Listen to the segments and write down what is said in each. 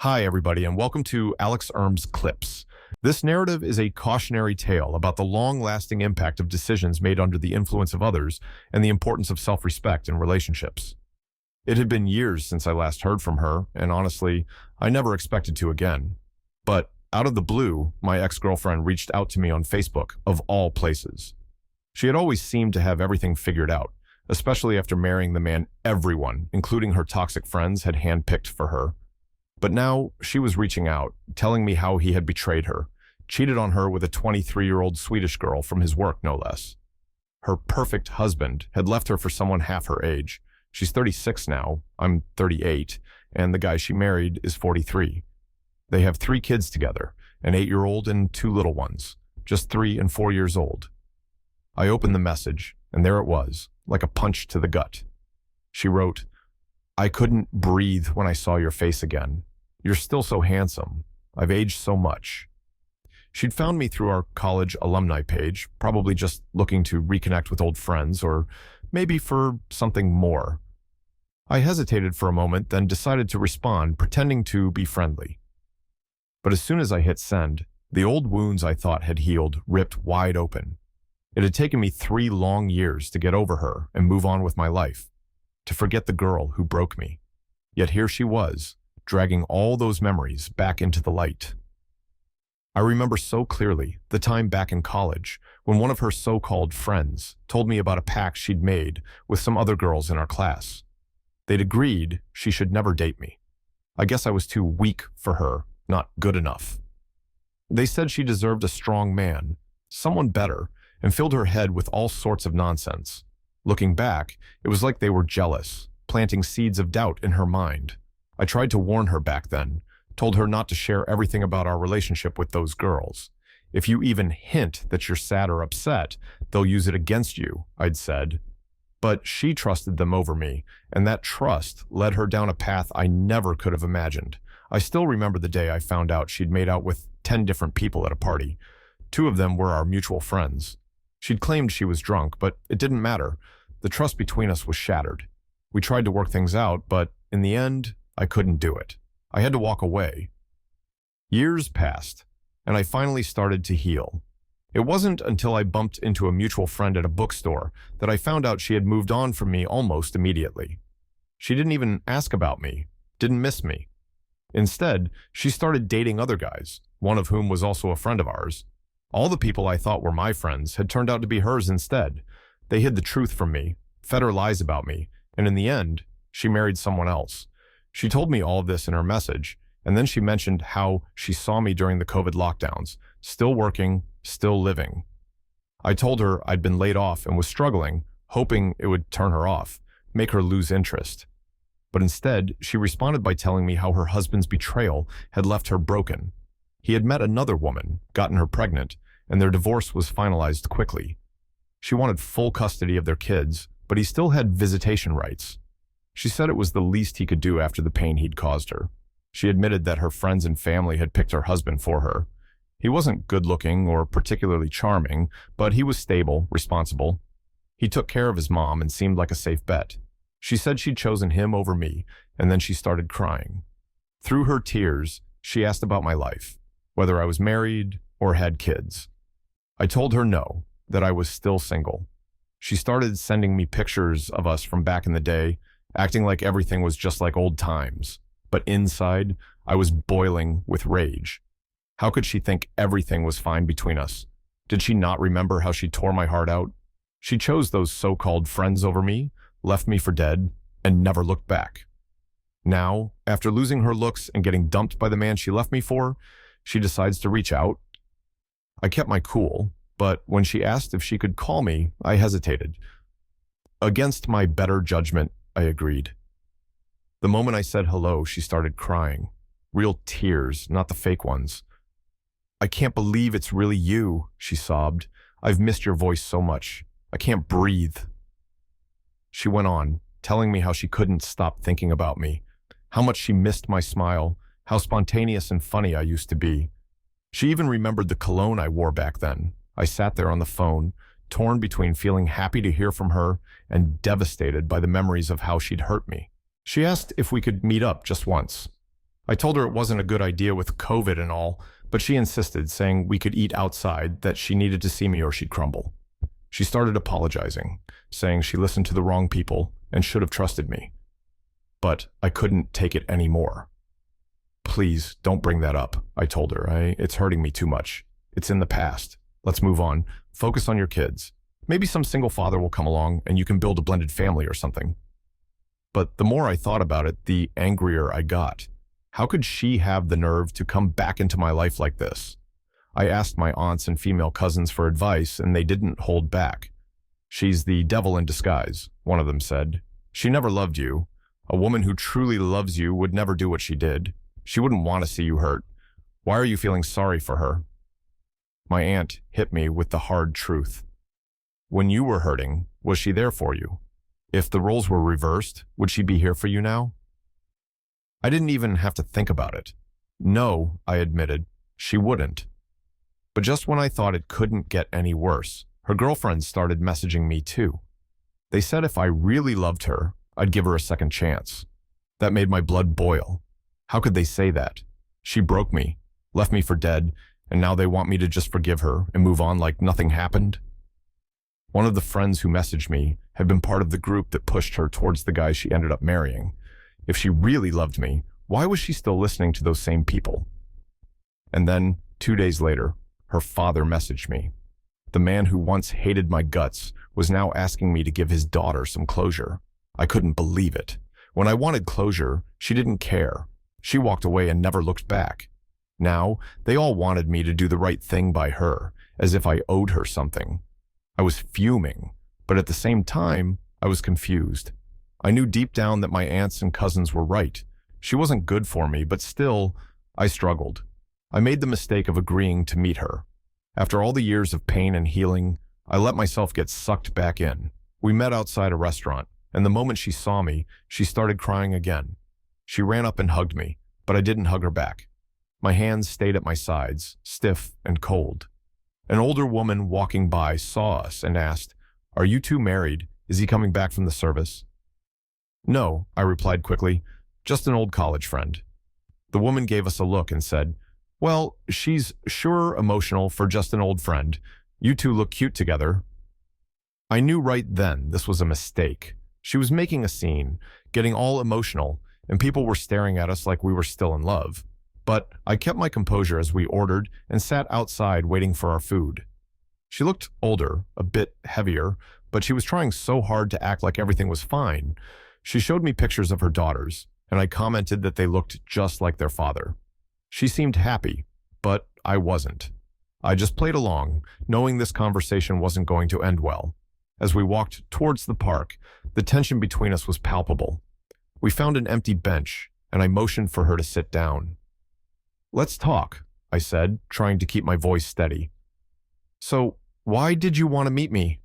Hi, everybody, and welcome to Alex Erm's Clips. This narrative is a cautionary tale about the long-lasting impact of decisions made under the influence of others and the importance of self-respect in relationships. It had been years since I last heard from her, and honestly, I never expected to again. But out of the blue, my ex-girlfriend reached out to me on Facebook, of all places. She had always seemed to have everything figured out, especially after marrying the man everyone, including her toxic friends, had handpicked for her. But now she was reaching out, telling me how he had betrayed her, cheated on her with a 23-year-old Swedish girl from his work, no less. Her perfect husband had left her for someone half her age. She's 36 now, I'm 38, and the guy she married is 43. They have 3 kids together, an 8-year-old and 2 little ones, just 3 and 4 years old. I opened the message, and there it was, like a punch to the gut. She wrote, "I couldn't breathe when I saw your face again. You're still so handsome. I've aged so much." She'd found me through our college alumni page, probably just looking to reconnect with old friends, or maybe for something more. I hesitated for a moment, then decided to respond, pretending to be friendly. But as soon as I hit send, the old wounds I thought had healed ripped wide open. It had taken me 3 long years to get over her and move on with my life, to forget the girl who broke me. Yet here she was, dragging all those memories back into the light. I remember so clearly the time back in college when one of her so-called friends told me about a pact she'd made with some other girls in our class. They'd agreed she should never date me. I guess I was too weak for her, not good enough. They said she deserved a strong man, someone better, and filled her head with all sorts of nonsense. Looking back, it was like they were jealous, planting seeds of doubt in her mind. I tried to warn her back then, told her not to share everything about our relationship with those girls. If you even hint that you're sad or upset, they'll use it against you, I'd said. But she trusted them over me, and that trust led her down a path I never could have imagined. I still remember the day I found out she'd made out with 10 different people at a party. 2 of them were our mutual friends. She'd claimed she was drunk, but it didn't matter. The trust between us was shattered. We tried to work things out, but in the end, I couldn't do it. I had to walk away. Years passed, and I finally started to heal. It wasn't until I bumped into a mutual friend at a bookstore that I found out she had moved on from me almost immediately. She didn't even ask about me, didn't miss me. Instead, she started dating other guys, one of whom was also a friend of ours. All the people I thought were my friends had turned out to be hers instead. They hid the truth from me, fed her lies about me, and in the end, she married someone else. She told me all of this in her message, and then she mentioned how she saw me during the COVID lockdowns, still working, still living. I told her I'd been laid off and was struggling, hoping it would turn her off, make her lose interest. But instead, she responded by telling me how her husband's betrayal had left her broken. He had met another woman, gotten her pregnant, and their divorce was finalized quickly. She wanted full custody of their kids, but he still had visitation rights. She said it was the least he could do after the pain he'd caused her. She admitted that her friends and family had picked her husband for her. He wasn't good-looking or particularly charming, but he was stable, responsible. He took care of his mom and seemed like a safe bet. She said she'd chosen him over me, and then she started crying. Through her tears, she asked about my life, whether I was married or had kids. I told her no, that I was still single. She started sending me pictures of us from back in the day, acting like everything was just like old times. But inside, I was boiling with rage. How could she think everything was fine between us? Did she not remember how she tore my heart out? She chose those so-called friends over me, left me for dead, and never looked back. Now, after losing her looks and getting dumped by the man she left me for, she decides to reach out. I kept my cool, but when she asked if she could call me, I hesitated. Against my better judgment, I agreed. The moment I said hello, she started crying. Real tears, not the fake ones. "I can't believe it's really you," she sobbed. "I've missed your voice so much. I can't breathe." She went on, telling me how she couldn't stop thinking about me, how much she missed my smile, how spontaneous and funny I used to be. She even remembered the cologne I wore back then. I sat there on the phone, torn between feeling happy to hear from her and devastated by the memories of how she'd hurt me. She asked if we could meet up just once. I told her it wasn't a good idea with COVID and all, but she insisted, saying we could eat outside, that she needed to see me or she'd crumble. She started apologizing, saying she listened to the wrong people and should have trusted me. But I couldn't take it anymore. Please, don't bring that up, I told her. It's hurting me too much. It's in the past. Let's move on. Focus on your kids. Maybe some single father will come along and you can build a blended family or something. But the more I thought about it, the angrier I got. How could she have the nerve to come back into my life like this? I asked my aunts and female cousins for advice, and they didn't hold back. She's the devil in disguise, one of them said. She never loved you. A woman who truly loves you would never do what she did. She wouldn't want to see you hurt. Why are you feeling sorry for her? My aunt hit me with the hard truth. When you were hurting, was she there for you? If the roles were reversed, would she be here for you now? I didn't even have to think about it. No, I admitted, she wouldn't. But just when I thought it couldn't get any worse, her girlfriends started messaging me too. They said if I really loved her, I'd give her a second chance. That made my blood boil. How could they say that? She broke me, left me for dead, and now they want me to just forgive her and move on like nothing happened? One of the friends who messaged me had been part of the group that pushed her towards the guy she ended up marrying. If she really loved me, why was she still listening to those same people? And then, 2 days later, her father messaged me. The man who once hated my guts was now asking me to give his daughter some closure. I couldn't believe it. When I wanted closure, she didn't care. She walked away and never looked back. Now, they all wanted me to do the right thing by her, as if I owed her something. I was fuming, but at the same time, I was confused. I knew deep down that my aunts and cousins were right. She wasn't good for me, but still, I struggled. I made the mistake of agreeing to meet her. After all the years of pain and healing, I let myself get sucked back in. We met outside a restaurant, and the moment she saw me, she started crying again. She ran up and hugged me, but I didn't hug her back. My hands stayed at my sides, stiff and cold. An older woman walking by saw us and asked, "Are you two married? Is he coming back from the service?" "No," I replied quickly, "just an old college friend." The woman gave us a look and said, "Well, she's sure emotional for just an old friend. You two look cute together." I knew right then this was a mistake. She was making a scene, getting all emotional, and people were staring at us like we were still in love. But I kept my composure as we ordered and sat outside waiting for our food. She looked older, a bit heavier, but she was trying so hard to act like everything was fine. She showed me pictures of her daughters, and I commented that they looked just like their father. She seemed happy, but I wasn't. I just played along, knowing this conversation wasn't going to end well. As we walked towards the park, the tension between us was palpable. We found an empty bench, and I motioned for her to sit down. "Let's talk," I said, trying to keep my voice steady. "So, why did you want to meet me?"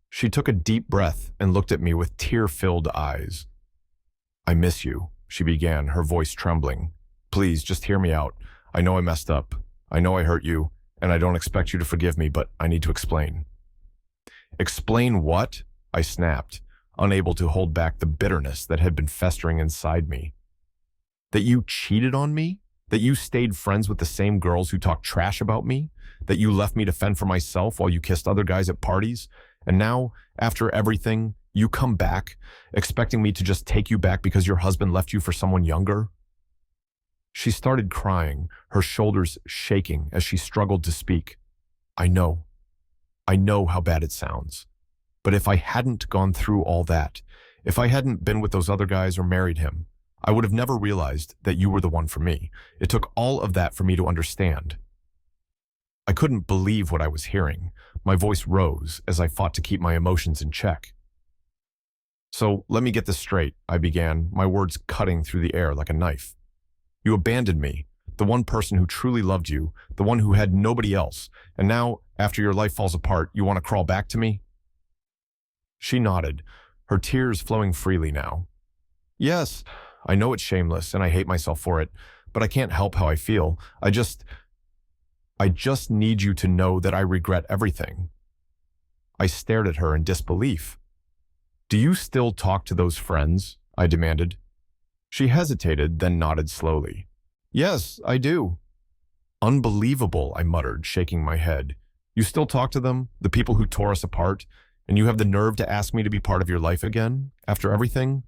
She took a deep breath and looked at me with tear-filled eyes. "I miss you," she began, her voice trembling. "Please, just hear me out. I know I messed up. I know I hurt you, and I don't expect you to forgive me, but I need to explain." "Explain what?" I snapped, unable to hold back the bitterness that had been festering inside me. "That you cheated on me? That you stayed friends with the same girls who talked trash about me? That you left me to fend for myself while you kissed other guys at parties? And now, after everything, you come back, expecting me to just take you back because your husband left you for someone younger?" She started crying, her shoulders shaking as she struggled to speak. I know how bad it sounds. But if I hadn't gone through all that, if I hadn't been with those other guys or married him, I would have never realized that you were the one for me. It took all of that for me to understand." I couldn't believe what I was hearing. My voice rose as I fought to keep my emotions in check. "So let me get this straight," I began, my words cutting through the air like a knife. "You abandoned me, the one person who truly loved you, the one who had nobody else, and now, after your life falls apart, you want to crawl back to me?" She nodded, her tears flowing freely now. "Yes, I know it's shameless and I hate myself for it, but I can't help how I feel. I just need you to know that I regret everything." I stared at her in disbelief. "Do you still talk to those friends?" I demanded. She hesitated, then nodded slowly. Yes, I do. Unbelievable, I muttered, shaking my head. You still talk to them, the people who tore us apart, and you have the nerve to ask me to be part of your life again, after everything?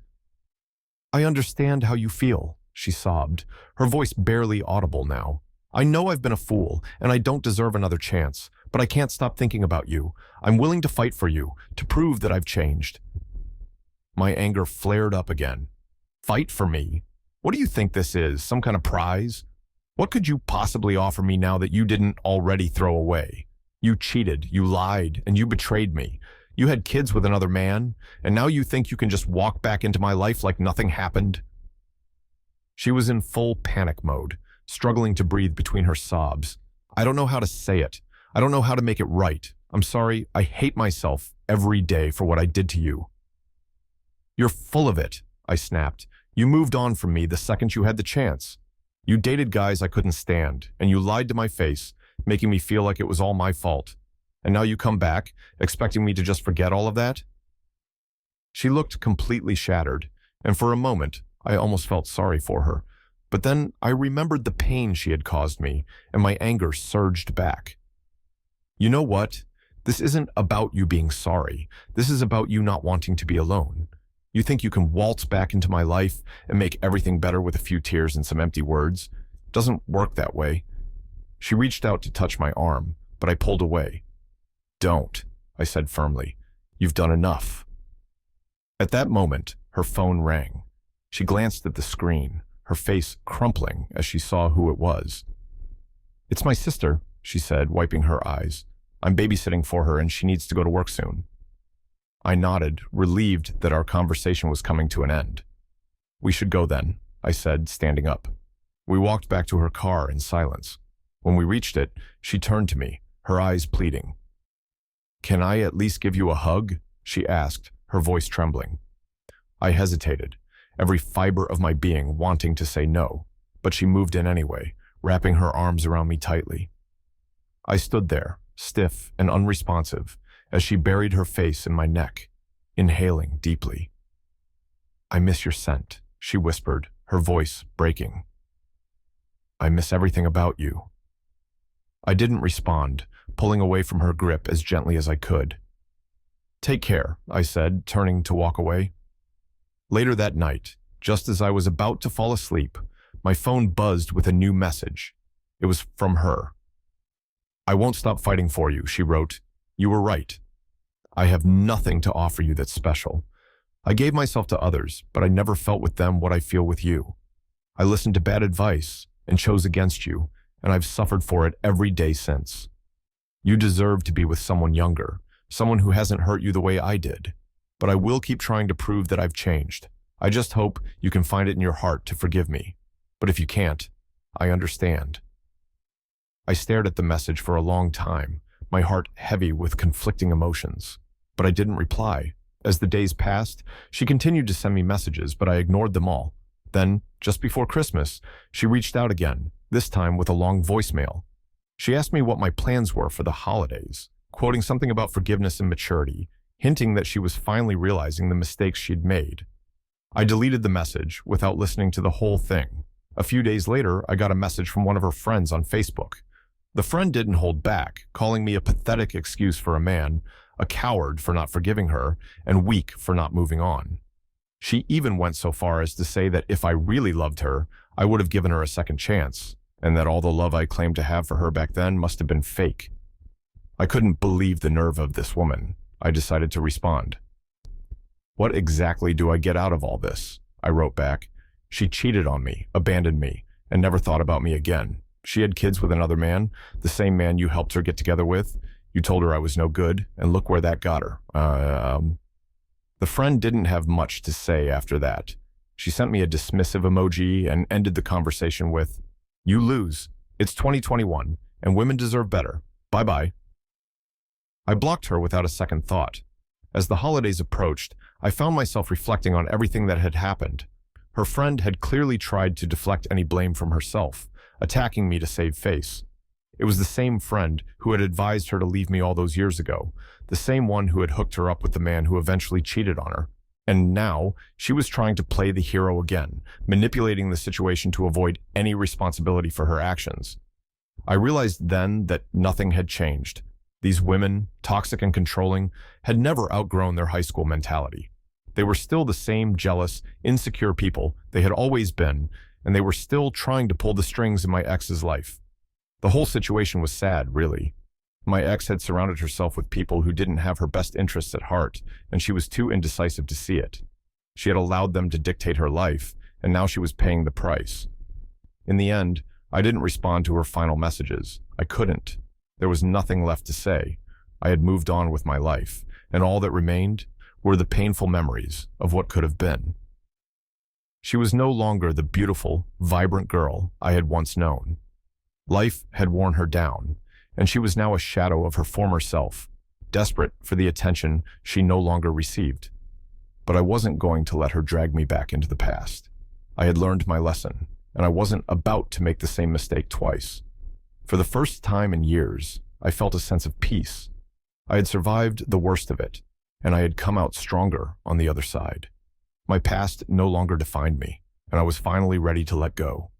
I understand how you feel, she sobbed, her voice barely audible now. I know I've been a fool, and I don't deserve another chance, but I can't stop thinking about you. I'm willing to fight for you, to prove that I've changed. My anger flared up again. Fight for me? What do you think this is, some kind of prize? What could you possibly offer me now that you didn't already throw away? You cheated, you lied, and you betrayed me. You had kids with another man, and now you think you can just walk back into my life like nothing happened? She was in full panic mode, struggling to breathe between her sobs. I don't know how to say it. I don't know how to make it right. I'm sorry, I hate myself every day for what I did to you. You're full of it, I snapped. You moved on from me the second you had the chance. You dated guys I couldn't stand, and you lied to my face, making me feel like it was all my fault. And now you come back, expecting me to just forget all of that? She looked completely shattered, and for a moment, I almost felt sorry for her. But then I remembered the pain she had caused me, and my anger surged back. You know what? This isn't about you being sorry. This is about you not wanting to be alone. You think you can waltz back into my life and make everything better with a few tears and some empty words? It doesn't work that way. She reached out to touch my arm, but I pulled away. Don't, I said firmly. You've done enough. At that moment, her phone rang. She glanced at the screen, her face crumpling as she saw who it was. It's my sister, she said, wiping her eyes. I'm babysitting for her and she needs to go to work soon. I nodded, relieved that our conversation was coming to an end. We should go then, I said, standing up. We walked back to her car in silence. When we reached it, she turned to me, her eyes pleading. Can I at least give you a hug? She asked, her voice trembling. I hesitated, every fiber of my being wanting to say no, but she moved in anyway, wrapping her arms around me tightly. I stood there, stiff and unresponsive, as she buried her face in my neck, inhaling deeply. I miss your scent, she whispered, her voice breaking. I miss everything about you. I didn't respond, pulling away from her grip as gently as I could. Take care, I said, turning to walk away. Later that night, just as I was about to fall asleep, my phone buzzed with a new message. It was from her. I won't stop fighting for you, she wrote. You were right. I have nothing to offer you that's special. I gave myself to others, but I never felt with them what I feel with you. I listened to bad advice and chose against you, and I've suffered for it every day since. You deserve to be with someone younger, someone who hasn't hurt you the way I did. But I will keep trying to prove that I've changed. I just hope you can find it in your heart to forgive me. But if you can't, I understand. I stared at the message for a long time, my heart heavy with conflicting emotions. But I didn't reply. As the days passed, she continued to send me messages, but I ignored them all. Then, just before Christmas, she reached out again, this time with a long voicemail. She asked me what my plans were for the holidays, quoting something about forgiveness and maturity, hinting that she was finally realizing the mistakes she'd made. I deleted the message without listening to the whole thing. A few days later, I got a message from one of her friends on Facebook. The friend didn't hold back, calling me a pathetic excuse for a man, a coward for not forgiving her, and weak for not moving on. She even went so far as to say that if I really loved her, I would have given her a second chance, and that all the love I claimed to have for her back then must have been fake. I couldn't believe the nerve of this woman. I decided to respond. What exactly do I get out of all this? I wrote back. She cheated on me, abandoned me, and never thought about me again. She had kids with another man, the same man you helped her get together with. You told her I was no good, and look where that got her. The friend didn't have much to say after that. She sent me a dismissive emoji and ended the conversation with, "You lose. It's 2021, and women deserve better. Bye-bye." I blocked her without a second thought. As the holidays approached, I found myself reflecting on everything that had happened. Her friend had clearly tried to deflect any blame from herself, attacking me to save face. It was the same friend who had advised her to leave me all those years ago, the same one who had hooked her up with the man who eventually cheated on her. And now she was trying to play the hero again, manipulating the situation to avoid any responsibility for her actions. I realized then that nothing had changed. These women, toxic and controlling, had never outgrown their high school mentality. They were still the same jealous, insecure people they had always been, and they were still trying to pull the strings in my ex's life. The whole situation was sad, really. My ex had surrounded herself with people who didn't have her best interests at heart, and she was too indecisive to see it. She had allowed them to dictate her life, and now she was paying the price. In the end, I didn't respond to her final messages. I couldn't. There was nothing left to say. I had moved on with my life, and all that remained were the painful memories of what could have been. She was no longer the beautiful, vibrant girl I had once known. Life had worn her down, and she was now a shadow of her former self, desperate for the attention she no longer received. But I wasn't going to let her drag me back into the past. I had learned my lesson, and I wasn't about to make the same mistake twice. For the first time in years, I felt a sense of peace. I had survived the worst of it, and I had come out stronger on the other side. My past no longer defined me, and I was finally ready to let go.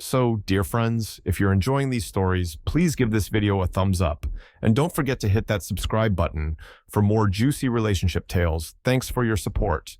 So, dear friends, if you're enjoying these stories, please give this video a thumbs up, and don't forget to hit that subscribe button for more juicy relationship tales. Thanks for your support.